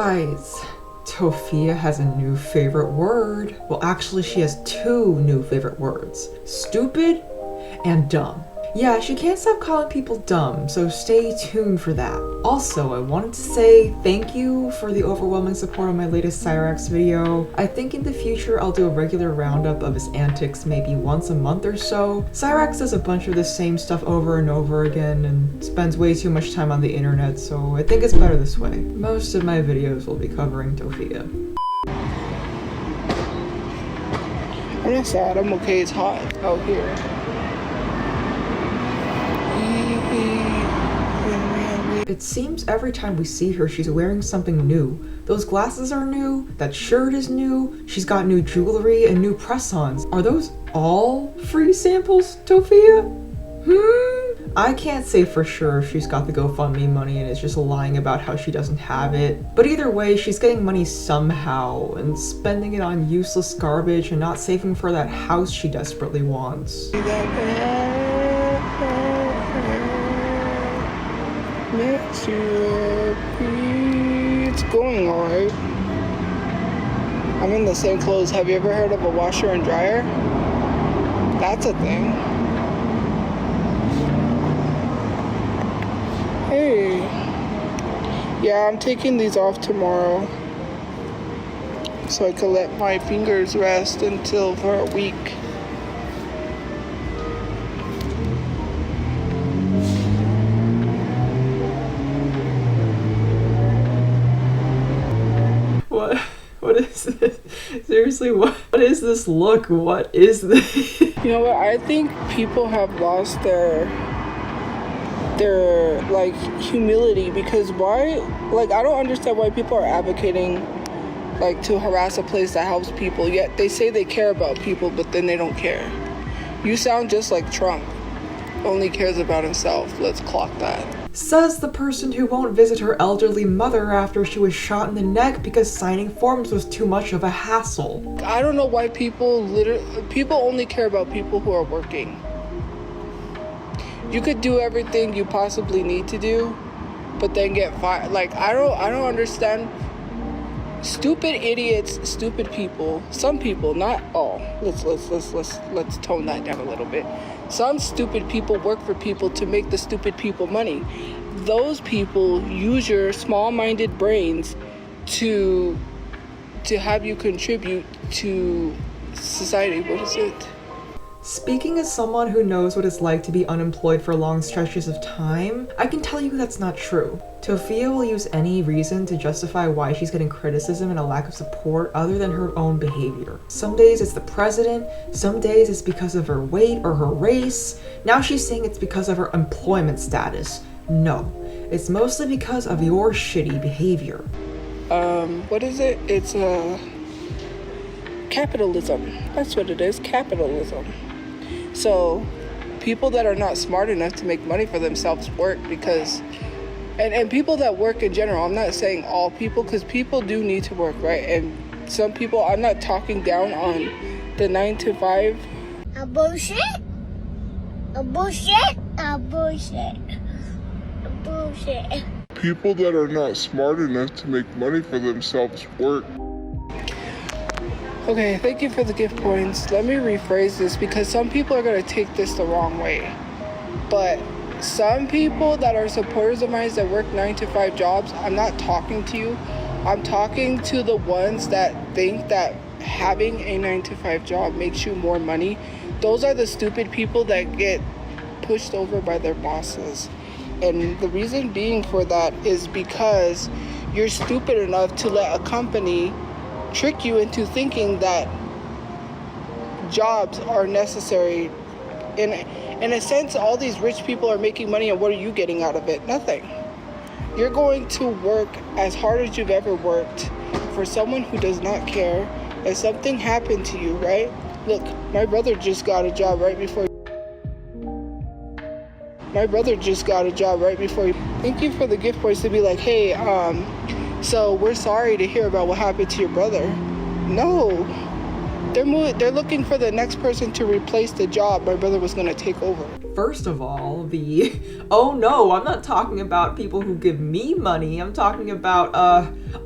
Guys, Tophia has a new favorite word. Well, actually, she has two new favorite words. Stupid and dumb. Yeah, she can't stop calling people dumb, so stay tuned for that. Also, I wanted to say thank you for the overwhelming support on my latest Cyrax video. I think in the future I'll do a regular roundup of his antics maybe once a month or so. Cyrax does a bunch of the same stuff over and over again and spends way too much time on the internet, so I think it's better this way. Most of my videos will be covering Tophia. I'm not sad, I'm okay, it's hot out here. It seems every time we see her, she's wearing something new. Those glasses are new, that shirt is new, she's got new jewelry and new press-ons. Are those all free samples, Tophia? I can't say for sure if she's got the GoFundMe money and is just lying about how she doesn't have it. But either way, she's getting money somehow and spending it on useless garbage and not saving for that house she desperately wants. It's going alright. I'm in the same clothes. Have you ever heard of a washer and dryer? That's a thing. Hey. Yeah, I'm taking these off tomorrow so I can let my fingers rest until for a week. What is this? Seriously, what is this look? What is this? You know what? I think people have lost their like humility, because why? Like, I don't understand why people are advocating like to harass a place that helps people, yet they say they care about people, but then they don't care. You sound just like Trump. Only cares about himself. Let's clock that. Says the person who won't visit her elderly mother after she was shot in the neck because signing forms was too much of a hassle. I don't know why people only care about people who are working. You could do everything you possibly need to do, but then get fired. Like, I don't understand. Stupid idiots, stupid people. Some people, not all. Let's tone that down a little bit. Some stupid people work for people to make the stupid people money. Those people use your small-minded brains to have you contribute to society. What is it? Speaking as someone who knows what it's like to be unemployed for long stretches of time, I can tell you that's not true. Tophia will use any reason to justify why she's getting criticism and a lack of support other than her own behavior. Some days it's the president, some days it's because of her weight or her race. Now she's saying it's because of her employment status. No, it's mostly because of your shitty behavior. What is it? It's capitalism. That's what it is, capitalism. So people that are not smart enough to make money for themselves work because, and people that work in general, I'm not saying all people, because people do need to work, right? And some people, I'm not talking down on the 9-to-5. A bullshit. A bullshit. A bullshit. A bullshit. People that are not smart enough to make money for themselves work. Okay, thank you for the gift points. Let me rephrase this, because some people are going to take this the wrong way. But some people that are supporters of mine that work 9-to-5 jobs, I'm not talking to you. I'm talking to the ones that think that having a 9-to-5 job makes you more money. Those are the stupid people that get pushed over by their bosses. And the reason being for that is because you're stupid enough to let a company trick you into thinking that jobs are necessary. In a sense, all these rich people are making money, and what are you getting out of it? Nothing. You're going to work as hard as you've ever worked for someone who does not care. If something happened to you, right? Look, my brother just got a job right before. Thank you for the gift points to be like, hey, so we're sorry to hear about what happened to your brother. No, They're looking for the next person to replace the job my brother was going to take over. First of all, oh no, I'm not talking about people who give me money. I'm talking about,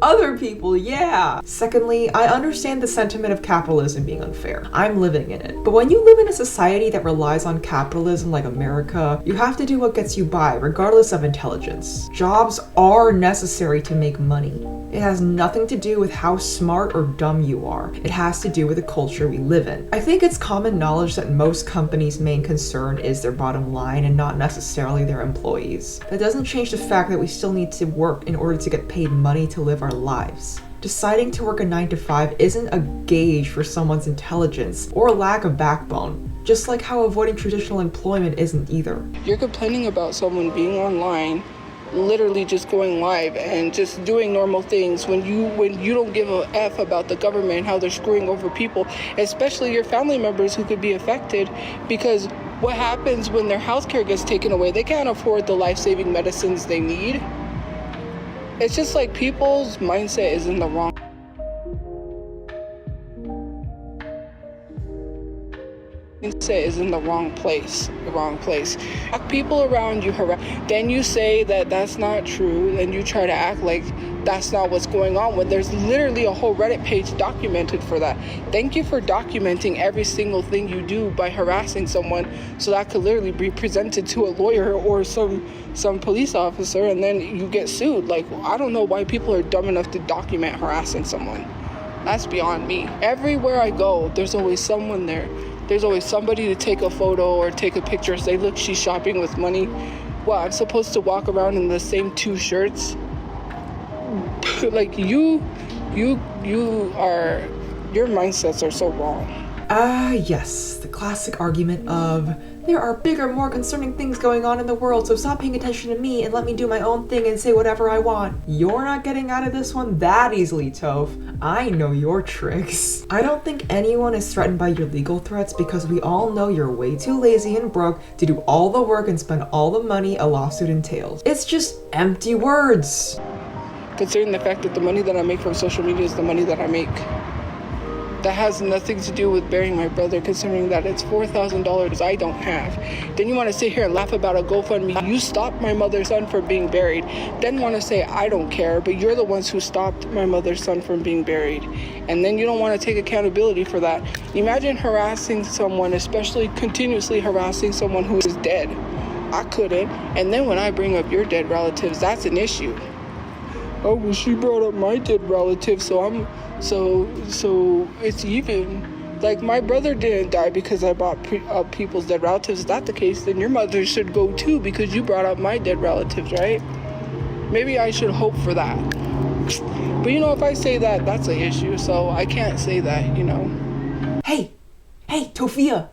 other people, yeah. Secondly, I understand the sentiment of capitalism being unfair. I'm living in it. But when you live in a society that relies on capitalism like America, you have to do what gets you by, regardless of intelligence. Jobs are necessary to make money. It has nothing to do with how smart or dumb you are. It has to do with the culture we live in. I think it's common knowledge that most companies' main concern is their bottom line and not necessarily their employees. That doesn't change the fact that we still need to work in order to get paid money to live our lives. Deciding to work a 9 to 5 isn't a gauge for someone's intelligence or lack of backbone, just like how avoiding traditional employment isn't either. You're complaining about someone being online, literally just going live and just doing normal things when you don't give a F about the government and how they're screwing over people, especially your family members who could be affected, because what happens when their health care gets taken away? They can't afford the life-saving medicines they need. It's just like people's mindset is in the wrong place. People around you then you say that that's not true, and you try to act like that's not what's going on when there's literally a whole Reddit page documented for that. Thank you for documenting every single thing you do by harassing someone, so that could literally be presented to a lawyer or some police officer, and then you get sued. Like, I don't know why people are dumb enough to document harassing someone. That's beyond me. Everywhere I go, there's always someone there. There's always somebody to take a photo or take a picture, say, look, she's shopping with money. Well, I'm supposed to walk around in the same 2 shirts? Like, your mindsets are so wrong. Yes, the classic argument of, there are bigger, more concerning things going on in the world, so stop paying attention to me and let me do my own thing and say whatever I want. You're not getting out of this one that easily, Toph. I know your tricks. I don't think anyone is threatened by your legal threats because we all know you're way too lazy and broke to do all the work and spend all the money a lawsuit entails. It's just empty words. Considering the fact that the money that I make from social media is the money that I make. That has nothing to do with burying my brother, considering that it's $4,000 I don't have. Then you want to sit here and laugh about a GoFundMe. You stopped my mother's son from being buried. Then want to say I don't care, but you're the ones who stopped my mother's son from being buried. And then you don't want to take accountability for that. Imagine harassing someone, especially continuously harassing someone who is dead. I couldn't. And then when I bring up your dead relatives, that's an issue. Oh, well, she brought up my dead relatives, so it's even. Like, my brother didn't die because I brought up people's dead relatives. If that's the case, then your mother should go too because you brought up my dead relatives, right? Maybe I should hope for that. But if I say that, that's an issue, so I can't say that, Hey, Tophia.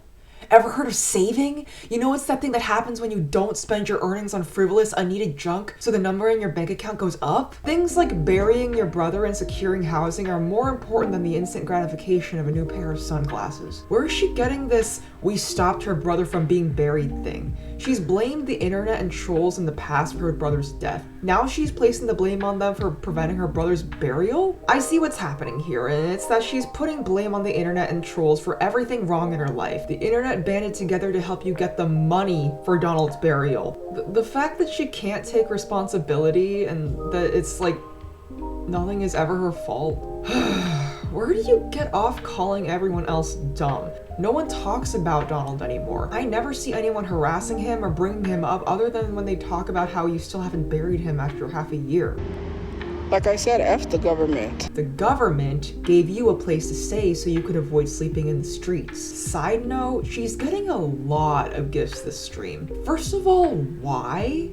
Ever heard of saving? It's that thing that happens when you don't spend your earnings on frivolous, unneeded junk, so the number in your bank account goes up? Things like burying your brother and securing housing are more important than the instant gratification of a new pair of sunglasses. Where is she getting this "we stopped her brother from being buried" thing? She's blamed the internet and trolls in the past for her brother's death. Now she's placing the blame on them for preventing her brother's burial? I see what's happening here, and it's that she's putting blame on the internet and trolls for everything wrong in her life. The internet banded together to help you get the money for Donald's burial. The fact that she can't take responsibility and that it's like nothing is ever her fault. Where do you get off calling everyone else dumb? No one talks about Donald anymore. I never see anyone harassing him or bringing him up other than when they talk about how you still haven't buried him after half a year. Like I said, F the government. The government gave you a place to stay so you could avoid sleeping in the streets. Side note, she's getting a lot of gifts this stream. First of all, why?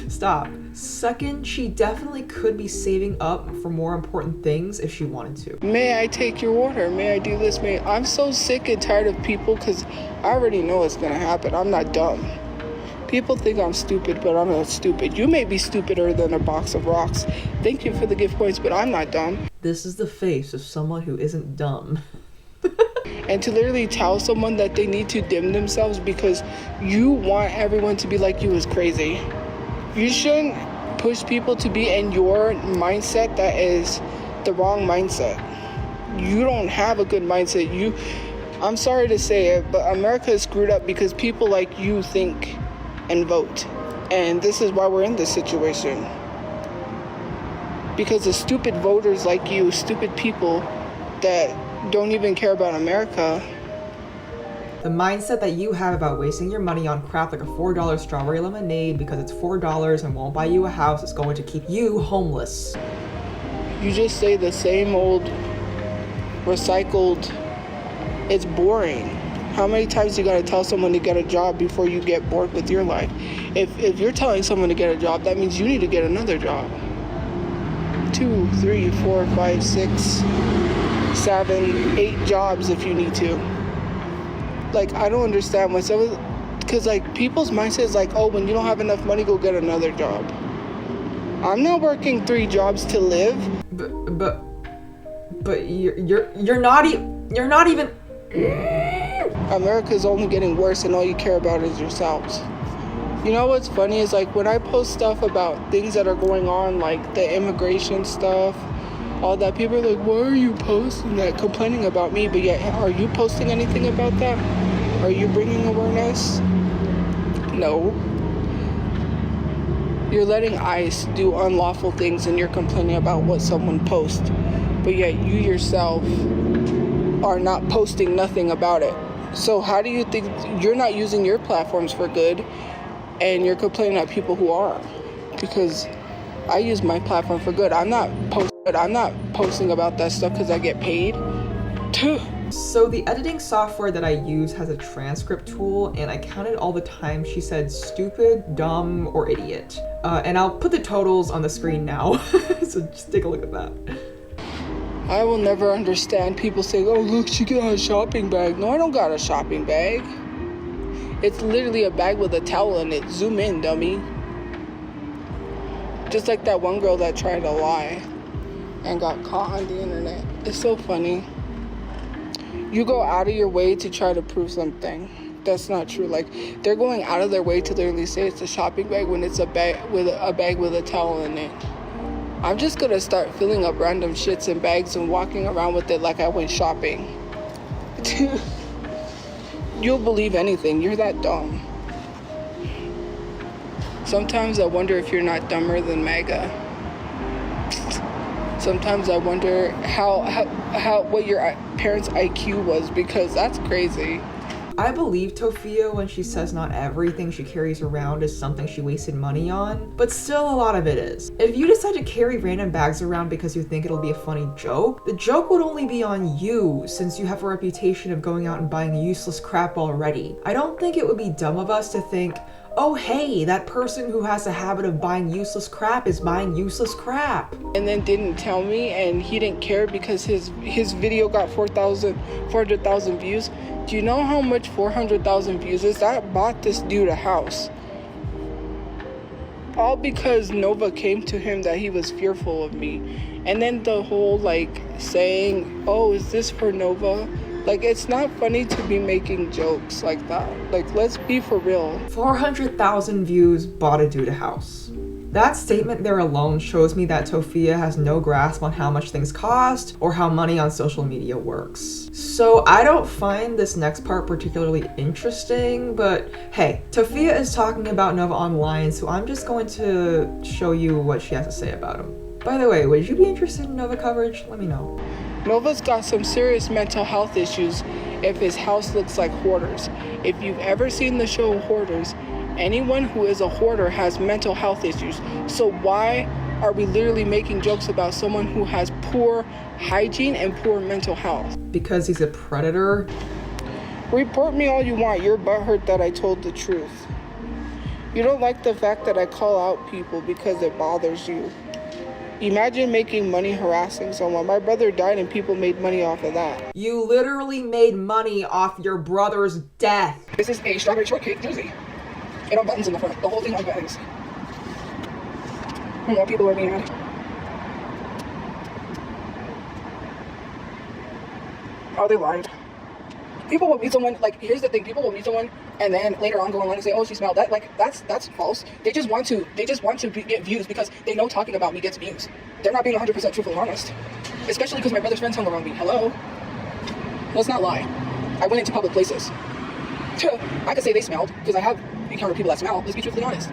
Stop. Second, she definitely could be saving up for more important things if she wanted to. May I take your order? May I do this? I'm so sick and tired of people because I already know it's gonna happen. I'm not dumb. People think I'm stupid, but I'm not stupid. You may be stupider than a box of rocks. Thank you for the gift points, but I'm not dumb. This is the face of someone who isn't dumb. And to literally tell someone that they need to dim themselves because you want everyone to be like you is crazy. You shouldn't push people to be in your mindset that is the wrong mindset. you don't have a good mindset. I'm sorry to say it, but America is screwed up because people like you think and vote. And this is why we're in this situation. Because of stupid voters like you, stupid people that don't even care about America. The mindset that you have about wasting your money on crap like a $4 strawberry lemonade because it's $4 and won't buy you a house is going to keep you homeless. You just say the same old recycled, it's boring. How many times you gotta tell someone to get a job before you get bored with your life? If you're telling someone to get a job, that means you need to get another job. 2, 3, 4, 5, 6, 7, 8 jobs if you need to. Like, I don't understand when someone, because like people's mindset is like, oh, when you don't have enough money, go get another job. I'm not working 3 jobs to live. But you're not even. America's only getting worse, and all you care about is yourselves. You know what's funny is like when I post stuff about things that are going on, like the immigration stuff, all that, people are like, why are you posting that, complaining about me? But yet, are you posting anything about that? Are you bringing awareness? No. You're letting ICE do unlawful things and you're complaining about what someone posts. But yet you yourself are not posting nothing about it. So how do you think you're not using your platforms for good and you're complaining at people who are? Because I use my platform for good. I'm not posting about that stuff because I get paid. So the editing software that I use has a transcript tool, and I counted all the times she said stupid, dumb, or idiot. And I'll put the totals on the screen now, so just take a look at that. I will never understand people saying, oh, look, she got a shopping bag. No, I don't got a shopping bag. It's literally a bag with a towel in it. Zoom in, dummy. Just like that one girl that tried to lie and got caught on the internet. It's so funny. You go out of your way to try to prove something. That's not true. Like, they're going out of their way to literally say it's a shopping bag when it's a bag with a towel in it. I'm just gonna start filling up random shits in bags and walking around with it like I went shopping. You'll believe anything. You're that dumb. Sometimes I wonder if you're not dumber than MAGA. Sometimes I wonder what your parents' IQ was, because that's crazy. I believe Tophia when she says not everything she carries around is something she wasted money on, but still a lot of it is. If you decide to carry random bags around because you think it'll be a funny joke, the joke would only be on you since you have a reputation of going out and buying useless crap already. I don't think it would be dumb of us to think, oh hey, that person who has a habit of buying useless crap is buying useless crap. And then didn't tell me, and he didn't care because his video got 400,000 views. Do you know how much 400,000 views is? That bought this dude a house. All because Nova came to him that he was fearful of me. And then the whole like saying, oh, is this for Nova? Like, it's not funny to be making jokes like that. Like, let's be for real. 400,000 views bought a dude a house. That statement there alone shows me that Tophia has no grasp on how much things cost or how money on social media works. So I don't find this next part particularly interesting, but hey, Tophia is talking about Nova online, so I'm just going to show you what she has to say about him. By the way, would you be interested in Nova coverage? Let me know. Nova's got some serious mental health issues if his house looks like Hoarders. If you've ever seen the show Hoarders, anyone who is a hoarder has mental health issues. So why are we literally making jokes about someone who has poor hygiene and poor mental health? Because he's a predator? Report me all you want. You're butthurt that I told the truth. You don't like the fact that I call out people because it bothers you. Imagine making money harassing someone. My brother died and people made money off of that. You literally made money off your brother's death. This is a strawberry shortcake jersey. It on buttons in the front. The whole thing on buttons. More people are being mad. Oh, they lied. People will meet someone, like, here's the thing, people will meet someone and then later on go online and say, oh, she smelled that. Like, that's false. They just want to get views because they know talking about me gets views. They're not being 100% truthful and honest. Especially because my brother's friends hung around me. Hello? Let's not lie. I went into public places. I could say they smelled, because I have encountered people that smell. Let's be truthfully honest.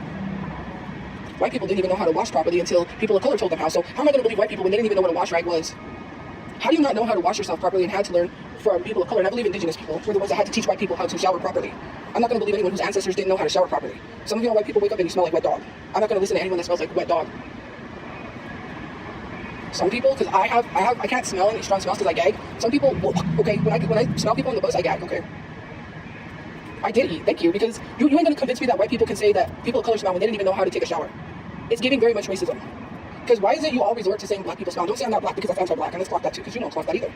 White people didn't even know how to wash properly until people of color told them how. So how am I going to believe white people when they didn't even know what a wash rag was? How do you not know how to wash yourself properly and had to learn from people of color? And I believe indigenous people were the ones that had to teach white people how to shower properly. I'm not going to believe anyone whose ancestors didn't know how to shower properly. Some of you white people wake up and you smell like wet dog. I'm not going to listen to anyone that smells like wet dog. Some people, because I can't smell any strong smells because I gag. Some people, okay, when I smell people on the bus, I gag, okay? I did eat, thank you, because you ain't gonna convince me that white people can say that people of color smell when they didn't even know how to take a shower. It's giving very much racism. Because why is it you always resort to saying black people smell? Don't say I'm not black because I'm anti-black, and let's clock that too, because you don't clock that either.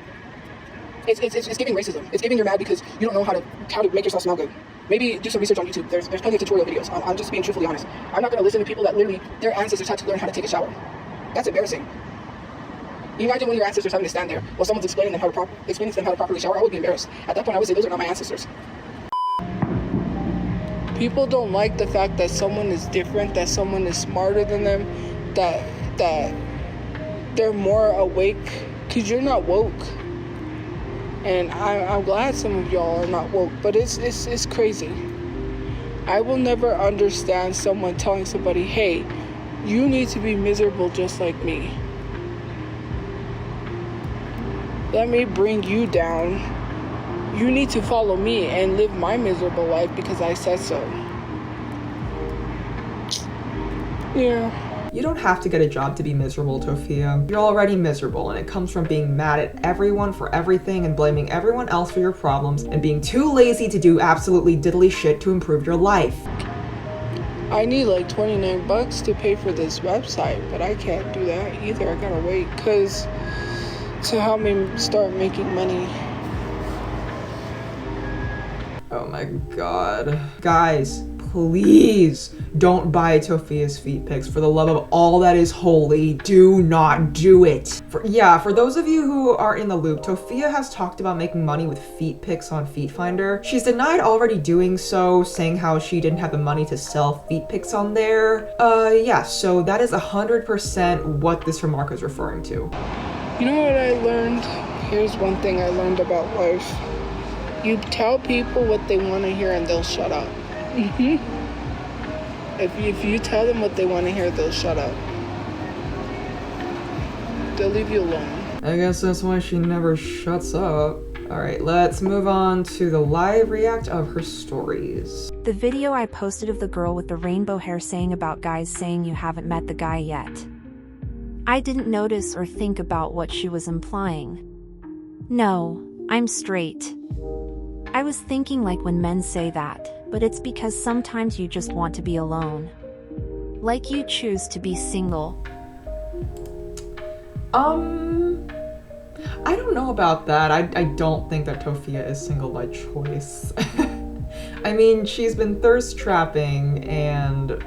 It's giving racism. It's giving you're mad because you don't know how to make yourself smell good. Maybe do some research on YouTube. There's plenty of tutorial videos. I'm just being truthfully honest. I'm not gonna listen to people that literally, their ancestors had to learn how to take a shower. That's embarrassing. You imagine when your ancestors having to stand there while someone's explaining to them how to properly shower. I would be embarrassed. At that point, I would say those are not my ancestors. People don't like the fact that someone is different, that someone is smarter than them, that they're more awake, because you're not woke. And I'm glad some of y'all are not woke, but it's crazy. I will never understand someone telling somebody, hey, you need to be miserable just like me. Let me bring you down. You need to follow me and live my miserable life because I said so. Yeah. You don't have to get a job to be miserable, Tophia. You're already miserable, and it comes from being mad at everyone for everything and blaming everyone else for your problems and being too lazy to do absolutely diddly shit to improve your life. I need like $29 to pay for this website, but I can't do that either. I gotta wait to help me start making money. Oh my god. Guys, please don't buy Tophia's feet pics. For the love of all that is holy, do not do it. For those of you who are in the loop, Tophia has talked about making money with feet pics on Feet Finder. She's denied already doing so, saying how she didn't have the money to sell feet pics on there. Yeah, so that is 100% what this remark is referring to. You know what I learned? Here's one thing I learned about life. You tell people what they want to hear and they'll shut up. If you tell them what they want to hear, they'll shut up. They'll leave you alone. I guess that's why she never shuts up. Alright, let's move on to the live react of her stories. The video I posted of the girl with the rainbow hair saying about guys saying you haven't met the guy yet. I didn't notice or think about what she was implying. No, I'm straight. I was thinking like when men say that, but it's because sometimes you just want to be alone. Like you choose to be single. I don't know about that. I don't think that Tophia is single by choice. I mean, she's been thirst trapping and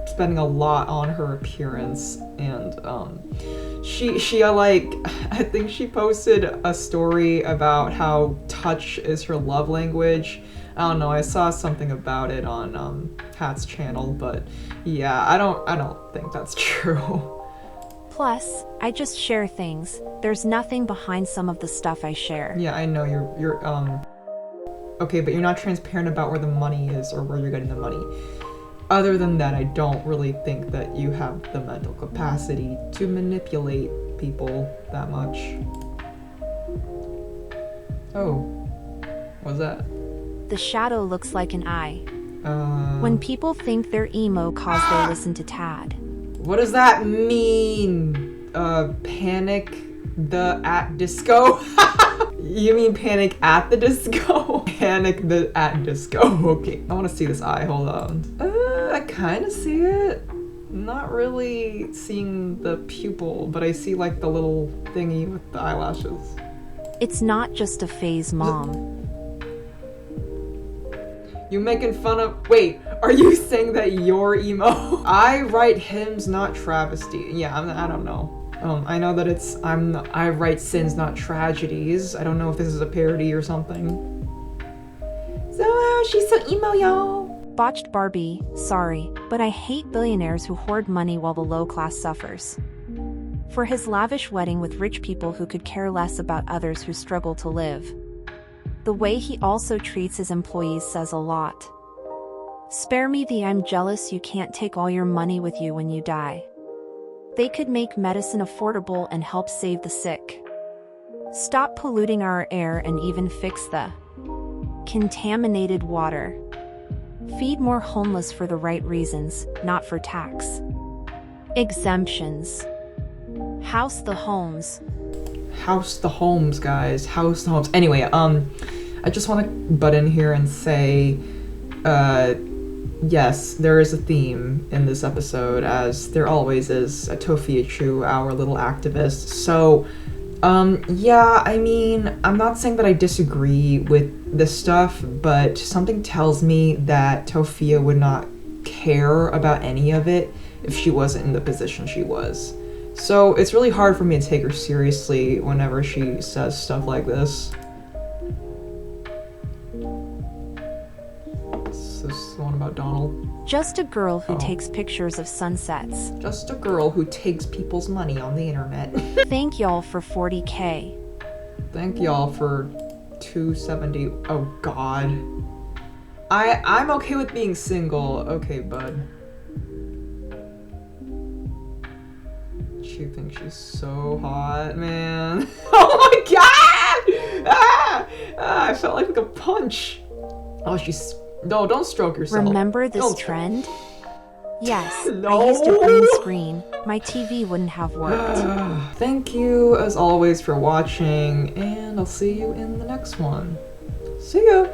spending a lot on her appearance, and she like, I think she posted a story about how touch is her love language. I don't know, I saw something about it on Hat's channel, but yeah, I don't think that's true. Plus, I just share things. There's nothing behind some of the stuff I share. Yeah, I know you're okay, but you're not transparent about where the money is or where you're getting the money. Other than that, I don't really think that you have the mental capacity to manipulate people that much. Oh, what's that? The shadow looks like an eye. When people think they're emo cause they listen to Tad. What does that mean? Panic the at disco? You mean Panic at the Disco? Panic the at Disco. Okay, I want to see this eye. Hold on. I kind of see it. Not really seeing the pupil, but I see like the little thingy with the eyelashes. It's not just a phase, Mom. You making fun of? Wait, are you saying that you're emo? I write hymns, not travesty. Yeah, I don't know. I know that it's I write sins, not tragedies. I don't know if this is a parody or something. So she's so emo, y'all. Botched Barbie, sorry, but I hate billionaires who hoard money while the low class suffers. For his lavish wedding with rich people who could care less about others who struggle to live. The way he also treats his employees says a lot. Spare me the I'm jealous you can't take all your money with you when you die. They could make medicine affordable and help save the sick. Stop polluting our air and even fix the contaminated water. Feed more homeless for the right reasons, not for tax exemptions. House the homes. House the homes, guys. House the homes. Anyway, I just want to butt in here and say, yes, there is a theme in this episode, as there always is, a Tophiachu, our little activist. So, yeah, I mean, I'm not saying that I disagree with this stuff, but something tells me that Tophia would not care about any of it if she wasn't in the position she was. So it's really hard for me to take her seriously whenever she says stuff like this. Is this the one about Donald? Just a girl who takes pictures of sunsets. Just a girl who takes people's money on the internet. Thank y'all for 40K. Thank y'all for 270. Oh god. I'm okay with being single. Okay, bud. She thinks she's so hot, man. Oh my god! I felt like a punch. Oh, she's... No, don't stroke yourself. Remember this Don't. trend? Yes, No. I used a green screen. My TV wouldn't have worked. Thank you, as always, for watching, and I'll see you in the next one. See ya!